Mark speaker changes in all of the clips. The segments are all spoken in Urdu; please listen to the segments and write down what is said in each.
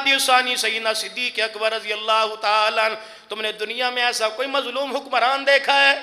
Speaker 1: المہدی الثانی سیدنا صدیق اکبر رضی اللہ تعالیٰ عنہ، تم نے دنیا میں ایسا کوئی مظلوم حکمران دیکھا ہے؟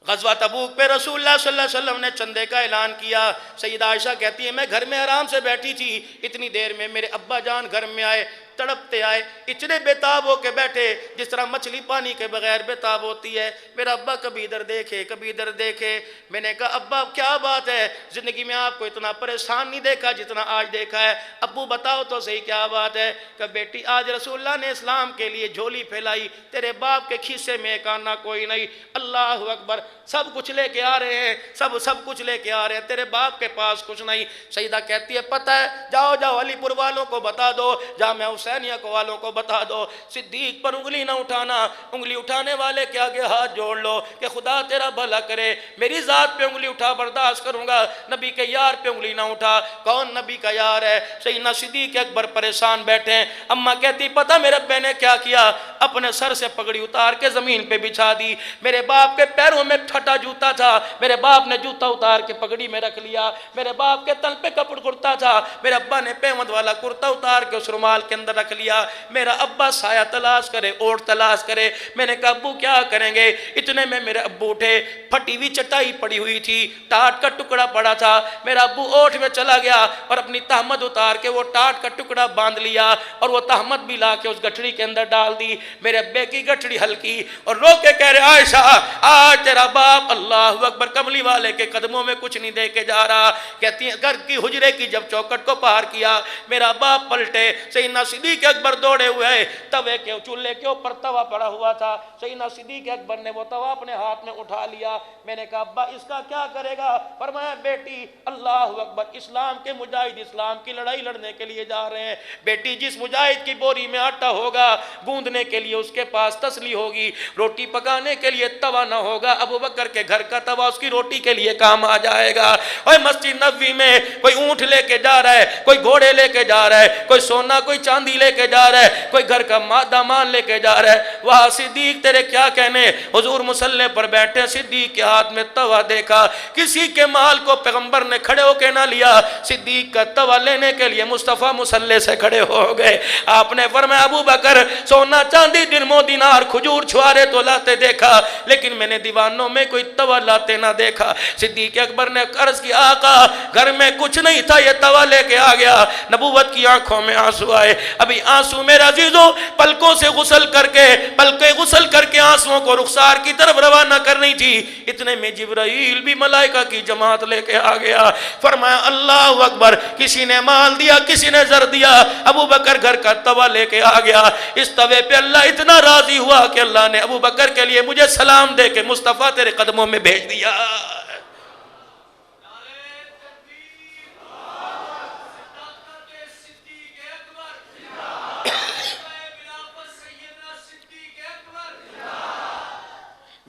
Speaker 1: غزوہ تبوک پہ رسول اللہ صلی اللہ علیہ وسلم نے چندے کا اعلان کیا. سیدہ عائشہ کہتی ہے میں گھر میں آرام سے بیٹھی تھی، اتنی دیر میں میرے ابا جان گھر میں آئے، تڑپتے آئے، اتنے بےتاب ہو کے بیٹھے جس طرح مچھلی پانی کے بغیر بےتاب ہوتی ہے. میرا ابا کبھی ادھر دیکھے کبھی ادھر دیکھے. میں نے کہا ابا کیا بات ہے، زندگی میں آپ کو اتنا پریشان نہیں دیکھا جتنا آج دیکھا ہے. ابو بتاؤ تو صحیح کیا بات ہے. کہ بیٹی آج رسول اللہ نے اسلام کے لیے جھولی پھیلائی، تیرے باپ کے کھیسے میں ایک آنا کوئی نہیں. اللہ اکبر، سب کچھ لے کے آ رہے ہیں، سب کچھ لے کے آ رہے ہیں، تیرے باپ کے پاس کچھ نہیں. سیدہ کہتی ہے پتہ ہے، جاؤ علی پور والوں کو بتا دو، جامعہ حسینیہ کو والوں کو بتا دو، صدیق پر انگلی نہ اٹھانا، انگلی اٹھانے والے کے آگے ہاتھ جوڑ لو کہ خدا تیرا بھلا کرے. میری ذات پہ انگلی اٹھا برداشت کروں گا، نبی کے یار پہ انگلی نہ اٹھا. کون نبی کا یار ہے؟ سیدنا صدیق اکبر پریشان بیٹھے ہیں. اماں کہتی پتہ میرے ابے نے کیا کیا؟ اپنے سر سے پگڑی اتار کے زمین پہ بچھا دی. میرے باپ کے پیروں میں پھٹا جوتا تھا، میرے باپ نے جوتا اتار کے پگڑی میں رکھ لیا. میرے باپ کے تن پہ کپڑ کرتا تھا، میرے ابا نے پیوند والا کرتا اتار کے اس رومال کے اندر رکھ لیا. میرا ابا سایہ تلاش کرے، اوٹ تلاش کرے. میں نے کہا ابو کیا کریں گے؟ اتنے میں میرے ابو اٹھے، پھٹی ہوئی چٹائی پڑی ہوئی تھی، ٹاٹ کا ٹکڑا پڑا تھا. میرا ابو اوٹ میں چلا گیا اور اپنی تہمت اتار کے وہ ٹاٹ کا ٹکڑا باندھ لیا اور وہ تہمت بھی لا کے اس گٹھڑی کے اندر ڈال دی. میرے ابے کی گٹھڑی ہلکی اور رو کے کہہ رہے عائشہ آج تیرا باپ اللہ اکبر کملی والے کے قدموں میں کچھ نہیں دے کے جا رہا. کہتی ہیں گھر کی حجرے کی جب چوکٹ کو پار کیا میرا باپ پلٹے. سیدنا صدیق اکبر دوڑے ہوئے، توے کے چولہے کے اوپر توا پڑا ہوا تھا. سیدنا صدیق اکبر نے وہ توا اپنے ہاتھ میں اٹھا لیا. میں نے کہا ابا اس کا کیا کرے گا؟ فرمایا بیٹی اللہ اکبر، اسلام کے مجاہد اسلام کی لڑائی لڑنے کے لیے جا رہے ہیں. بیٹی جس مجاہد کی بوری میں آٹا ہوگا گوندنے کے لیے اس کے پاس تسلی ہوگی، روٹی پکانے کے لیے توا نہ ہوگا، ابو بکر کے گھر کا توا اس کی روٹی کے لیے کام آ جائے گا. اور مسجد نبوی میں کوئی اونٹ لے کے جا رہا ہے، کوئی گھوڑے لے کے جا رہا ہے، کوئی سونا کوئی چاندی لے کے جا رہا ہے، کوئی گھر کا دامان لے کے جا رہا ہے. وہاں صدیق تیرے کیا کہنے، حضور مصلی پر بیٹھے، صدیق کے ہاتھ میں توا دیکھا. کسی کے مال کو پیغمبر نے کھڑے ہو کے نہ لیا، صدیق کا توا لینے کے لیے مصطفیٰ مصلی سے کھڑے ہو گئے. آپ نے فرمایا ابو بکر سونا چاندی درم و دینار کھجور چھوارے تو لاتے دیکھا، لیکن میں نے دیوانوں میں کوئی توا لاتے نہ دیکھا. صدیق اکبر نے عرض کیا آقا گھر میں کچھ نہیں تھا، یہ توا لے کے آ گیا. نبوت کی آنکھوں میں آنسو آئے. ابھی آنسو میرے عزیزوں پلکوں سے غسل کر کے، پلکیں غسل کر کے آنسوؤں کو رخسار کی طرف روانہ کرنی تھی. اتنے میں جبرائیل بھی ملائکہ کی جماعت لے کے آ گیا. فرمایا اللہ اکبر، کسی نے مال دیا کسی نے زر دیا، ابو بکر گھر کا توا لے کے آ گیا. اس توے پہ اللہ اتنا راضی ہوا کہ اللہ نے ابو بکر کے لیے مجھے سلام دے کے مصطفیٰ تیرے قدموں میں بھیج دیا.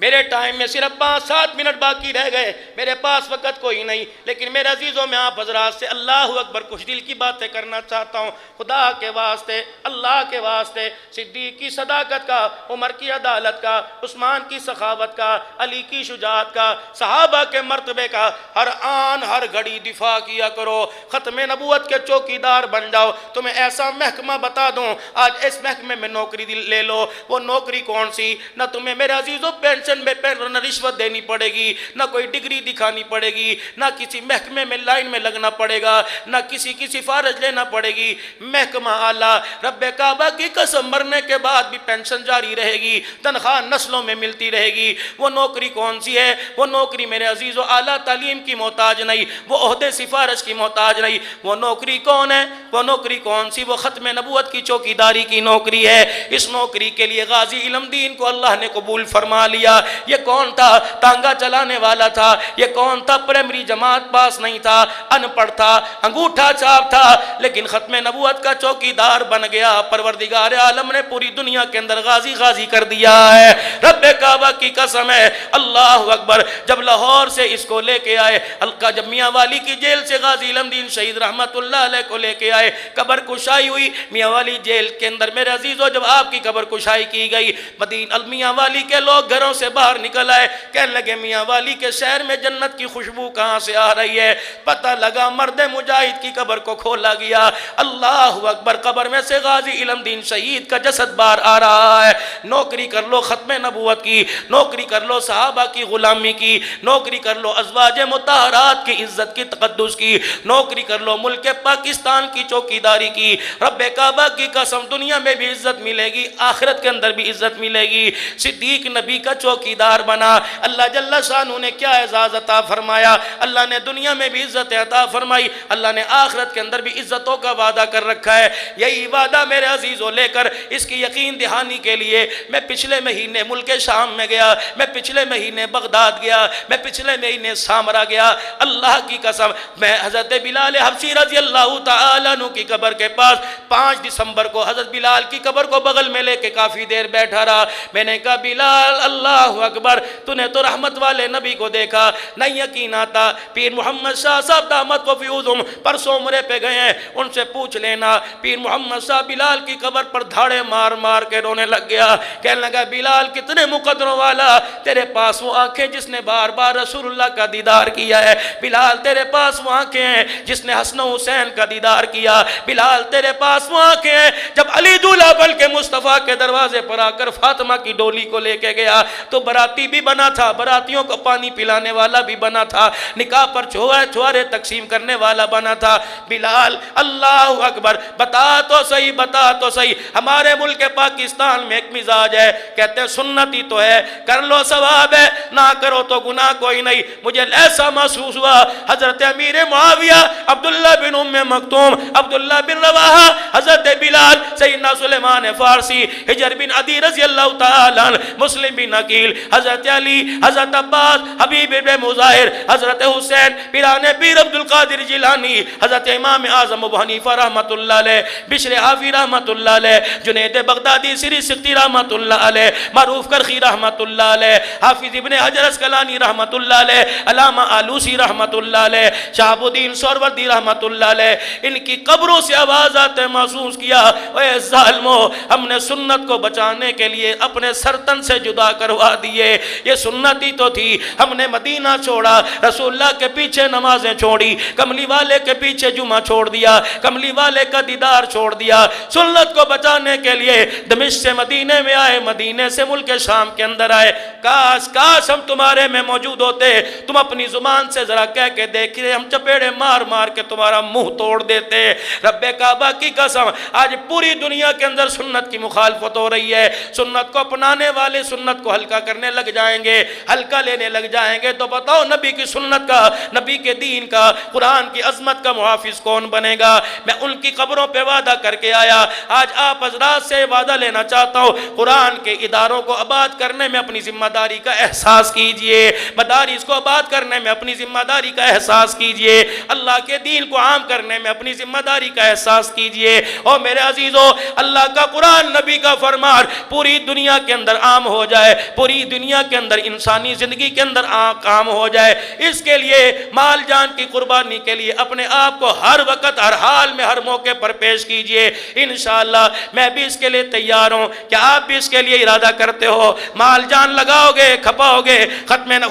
Speaker 1: میرے ٹائم میں صرف 5-7 منٹ باقی رہ گئے، میرے پاس وقت کوئی نہیں، لیکن میرے عزیزوں میں آپ حضرات سے اللہ اکبر کچھ دل کی باتیں کرنا چاہتا ہوں. خدا کے واسطے، اللہ کے واسطے، صدیق کی صداقت کا، عمر کی عدالت کا، عثمان کی سخاوت کا، علی کی شجاعت کا، صحابہ کے مرتبے کا ہر آن ہر گھڑی دفاع کیا کرو. ختم نبوت کے چوکیدار بن جاؤ. تمہیں ایسا محکمہ بتا دوں، آج اس محکمے میں نوکری لے لو. وہ نوکری کون سی؟ نہ تمہیں میرے عزیزوں پینشن میں نہ رشوت دینی پڑے گی، نہ کوئی ڈگری دکھانی پڑے گی، نہ کسی محکمے میں لائن میں لگنا پڑے گا، نہ کسی کی سفارش لینا پڑے گی. محکمہ اعلیٰ، رب کعبہ کی قسم مرنے کے بعد بھی پینشن جاری رہے گی، تنخواہ نسلوں میں ملتی رہے گی. وہ نوکری کون سی ہے؟ وہ نوکری میرے عزیزوں اعلیٰ تعلیم کی محتاج نہیں، وہ عہدے سفارش کی محتاج نہیں. وہ نوکری کون ہے؟ وہ نوکری کون سی؟ وہ ختم نبوت کی چوکیداری کی نوکری ہے. اس نوکری کے لیے غازی علم دین کو اللہ نے قبول فرما لیا. یہ کون تھا؟ تانگا چلانے والا تھا. یہ کون تھا؟ پرائمری جماعت پاس نہیں تھا، ان پڑھ تھا، انگوٹھا چھاپ تھا، لیکن ختم نبوت کا چوکیدار بن گیا. پروردگار عالم نے پوری دنیا کے اندر غازی غازی کر دیا ہے. رب کعبہ کی قسم ہے، اللہ اکبر، جب لاہور سے اس کو لے کے آئے، جب میاں والی کی جیل سے غازی علم دین شہید رحمت اللہ علیہ کو لے کے آئے، قبر کشائی ہوئی میاں والی جیل کے اندر، میرے عزیزو جب آپ کی قبر کشائی کی گئی، میاں والی کے لوگ گھروں سے باہر نکل آئے، کہنے لگے میاں والی کے شہر میں جنت کی خوشبو کہاں سے آ رہی ہے؟ پتہ لگا مرد مجاہد کی قبر کو کھولا گیا، اللہ اکبر، قبر میں سے غازی علم دین شہید کا جسد باہر آ رہا ہے۔ نوکری کر لو ختم نبوت کی، نوکری کر لو صحابہ کی غلامی کی، نوکری کر لو ازواج مطہرات کی عزت کی تقدس کی، نوکری کر لو ملک پاکستان کی چوکیداری کی، رب کعبہ کی قسم دنیا میں بھی عزت ملے گی، آخرت کے اندر بھی عزت ملے گی۔ صدیق نبی کا چوکیدار بنا، اللہ جل شانہ نے کیا اعزاز عطا فرمایا، اللہ نے دنیا میں بھی عزت عطا فرمائی، اللہ نے آخرت کے اندر بھی عزتوں کا وعدہ کر رکھا ہے۔ یہی وعدہ میرے عزیزوں لے کر اس کی یقین دہانی کے لیے میں پچھلے مہینے ملک شام میں گیا، میں پچھلے مہینے بغداد گیا، میں پچھلے مہینے سامرا گیا، اللہ کی قسم میں حضرت بلال حبشی رضی اللہ تعالیٰ عنہ کی قبر کے پاس 5 دسمبر کو حضرت بلال کی قبر کو بغل میں لے کے کافی دیر بیٹھا رہا۔ میں نے کہا بلال اللہ اکبر، تو نے تو رحمت والے نبی کو دیکھا، نہیں یقین آتا، پیر محمد شاہ صاحب دامت کو فیوزم پرسوں عمرے پہ گئے ہیں، ان سے پوچھ لینا۔ پیر محمد شاہ بلال کی قبر پر دھاڑے مار مار کے رونے لگ گیا، کہنے لگا بلال کتنے مقدروں والا، تیرے پاس وہ آنکھیں جس نے بار بار رسول اللہ کا دیدار کیا ہے، بلال تیرے پاس وہ آنکھیں ہیں جس نے حسن و حسین کا دیدار کیا، بلال تیرے پاس وہ آنکھیں ہیں جب علی دولہ بل کے مصطفیٰ کے دروازے پر آ کر فاطمہ کی ڈولی کو لے کے گیا تو براتی بھی بنا تھا، براتیوں کو پانی پلانے والا بھی بنا تھا، نکاح پر چھوارے تقسیم کرنے والا بنا تھا۔ بلال اللہ اکبر، بتا تو صحیح، بتا تو صحیح، ہمارے ملک پاکستان میں ایک مزاج ہے، کہتے ہیں سنتی تو ہے، کر لو ثواب ہے، نہ کرو تو گناہ کوئی نہیں۔ مجھے ایسا محسوس ہوا حضرت امیر معاویہ، عبداللہ بن ام مکتوم، عبداللہ بن رواحہ، حضرت بلال، سیدنا سلیمان فارسی، حجر بن عدی رضی اللہ تعالیٰ عنہ، مسلم بن عقیل، حضرت علی، حضرت عباس، حبیب بن مظاہر، حضرت حسین، پیران پیر عبدالقادر جیلانی، حضرت امام اعظم ابو حنیفہ رحمت اللہ علیہ، بشر حافی رحمت اللہ علیہ، جنید بغدادی سری سکتی رحمت اللہ علیہ، معروف کرخی رحمت اللہ علیہ، حافظ ابن حجر اسقلانی رحمت اللہ علیہ، علامہ آلوسی رحمت اللہ علیہ، شہاب الدین سہروردی رحمت اللہ علیہ، ان کی قبروں سے آواز آتے محسوس کیا، اے ظالمو، ہم نے سنت کو بچانے کے لیے اپنے سرتن سے جدا کروا دیے، یہ سنت ہی تو تھی، ہم نے مدینہ چھوڑا، رسول اللہ کے پیچھے نمازیں چھوڑی، کملی والے کے پیچھے جمعہ چھوڑ دیا، کملی والے کا دیدار چھوڑ دیا، سنت کو بچانے کے لیے دمشق سے مدینے میں آئے، مدینے سے ملک شام کے اندر آئے، کاش ہم تمہارے میں موجود ہوتے، تم اپنی زبان سے ذرا کہہ کے دیکھیں، ہم چپیڑے مار مار کے تمہارا منہ توڑ دیتے۔ رب کعبہ کی قسم آج پوری دنیا کے اندر سنت کی مخالفت ہو رہی ہے، سنت کو اپنانے والے سنت کو ہلکا کرنے لگ جائیں گے، ہلکا لینے لگ جائیں گے، تو بتاؤ نبی کی سنت کا، نبی کے دین کا، قرآن کی عظمت کا محافظ کون بنے گا؟ میں ان کی قبروں پہ وعدہ کر کے آیا، آج آپ حضرات سے وعدہ لینا چاہتا ہوں، قرآن کے اداروں کو آباد کرنے میں اپنی ذمہ داری کا احساس کیجئے، مدارس کو آباد کرنے میں اپنی ذمہ داری کا احساس کیجئے، اللہ کے دین کو عام کرنے میں اپنی ذمہ داری کا احساس کیجئے۔ اور میرے عزیزو، اللہ کا قرآن، نبی کا فرمان پوری دنیا کے اندر عام ہو جائے، پوری دنیا کے اندر انسانی زندگی کے اندر عام ہو جائے، اس کے لیے مال جان کی قربانی کے لیے اپنے آپ کو ہر وقت، ہر حال میں، ہر موقع پر پیش کیجئے، انشاءاللہ میں بھی اس کے لیے تیار ہوں۔ کیا آپ بھی اس کے لیے ارادہ کرتے ہو؟ مال جان لگاؤ گے، کھپاؤ گے،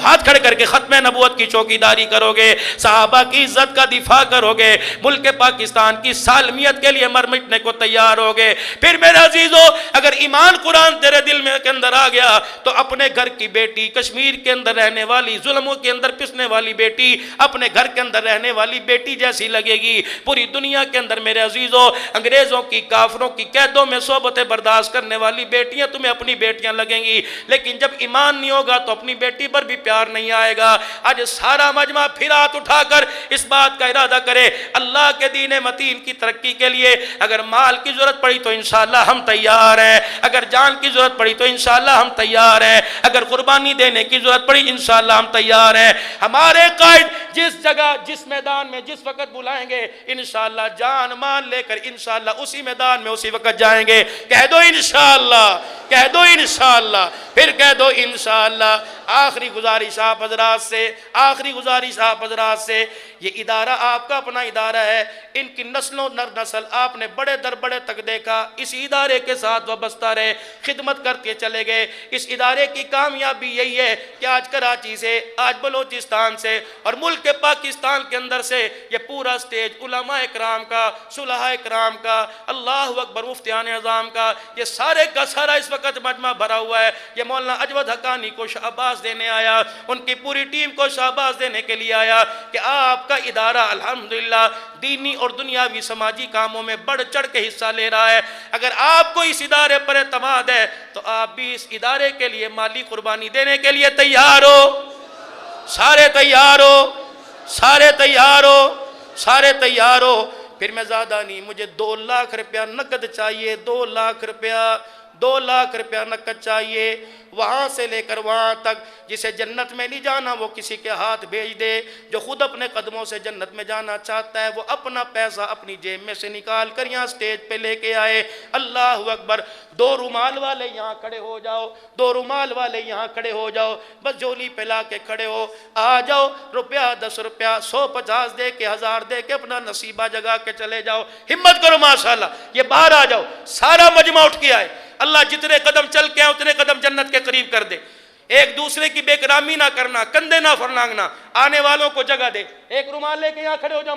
Speaker 1: ہاتھ کھڑے کر کے ختم نبوت کی چوکیداری کرو گے، صحابہ کی عزت کا دفاع کرو گے، ملک پاکستان کی سالمیت کے لیے مر مٹنے کو تیار ہو گے، پھر میرے عزیزو اگر ایمان قرآن تیرے دل میں کے اندر آ گیا تو اپنے گھر کی بیٹی، کشمیر کے اندر رہنے والی، ظلموں کے اندر پسنے والی بیٹی اپنے گھر کے اندر رہنے والی بیٹی جیسی لگے گی۔ پوری دنیا کے اندر میرے عزیزو انگریزوں کی، کافروں کی قیدوں میں صحبتیں برداشت کرنے والی بیٹیاں تمہیں اپنی بیٹیاں لگیں گی، لیکن جب ایمان نہیں ہوگا تو اپنی بیٹی پر بھی پیار نہیں آئے گا۔ آج سارا مجمع پھر ہاتھ اٹھا کر اس بات کا ارادہ کرے، اللہ کے دین متین کی ترقی کے لیے اگر مال کی ضرورت پڑی تو انشاءاللہ ہم تیار ہیں، اگر جان کی ضرورت پڑی تو انشاءاللہ ہم تیار ہیں، اگر قربانی دینے کی ضرورت پڑی انشاءاللہ ہم تیار ہیں۔ ہمارے قائد جس جگہ جس میدان میں جس وقت بلائیں گے انشاءاللہ جان مان لے کر انشاءاللہ اسی میدان میں اسی وقت جائیں گے. کہہ دو انشاءاللہ, کہہ دو انشاءاللہ, پھر کہہ دو انشاءاللہ. آخری گزارش آپ حضرات سے, آخری گزارش آپ حضرات سے, یہ ادارہ آپ کا اپنا ادارہ ہے. ان کی نسلوں نر نسل آپ نے بڑے در بڑے تک دیکھا, اس ادارے کے ساتھ وابستہ رہے, خدمت کرتے چلے گئے. اس ادارے کی کامیابی یہی ہے کہ آج کراچی سے, آج بلوچستان سے اور ملک پاکستان کے اندر سے یہ پورا سٹیج علماء اکرام کا, صلحاء اکرام کا, اللہ اکبر, مفتیان اعظام کا, یہ سارے کا سارا اس وقت مجمع بھرا ہوا ہے. یہ مولانا اجود حقانی کو شہباز دینے آیا, ان کی پوری ٹیم کو شہباز دینے کے لیے آیا کہ آپ کا ادارہ الحمدللہ دینی اور دنیاوی سماجی کاموں میں بڑھ چڑھ کے حصہ لے رہا ہے. اگر آپ کو اس ادارے پر اعتماد ہے تو آپ بھی اس ادارے کے لیے مالی قربانی دینے کے لیے تیار ہو. سارے تیار ہو, سارے تیار ہو, سارے تیار ہو. پھر میں زیادہ نہیں, مجھے 2 لاکھ روپیہ نقد چاہیے, 2 لاکھ روپیہ, 2 لاکھ روپیہ نقد چاہیے. وہاں سے لے کر وہاں تک, جسے جنت میں نہیں جانا وہ کسی کے ہاتھ بھیج دے, جو خود اپنے قدموں سے جنت میں جانا چاہتا ہے وہ اپنا پیسہ اپنی جیب میں سے نکال کر یہاں سٹیج پہ لے کے آئے. اللہ اکبر. 2 رومال والے یہاں کھڑے ہو جاؤ, 2 رومال والے یہاں کھڑے ہو جاؤ, بس جولی پہ لا کے کھڑے ہو, آ جاؤ. روپیہ 10 روپیہ 150 دے کے 1000 دے کے اپنا نصیبہ جگا کے چلے جاؤ. ہمت کرو ماشاءاللہ, یہ باہر آ جاؤ, سارا مجمع اٹھ کے آئے. اللہ جتنے قدم چل کے ہیں اتنے قدم جنت کے قریب کر دے. ایک دوسرے کی بے کرامی نہ کرنا, کندھے نہ پھرلانگنا, آنے والوں کو جگہ دے. ایک رومال لے کے یہاں کھڑے ہو جاؤ.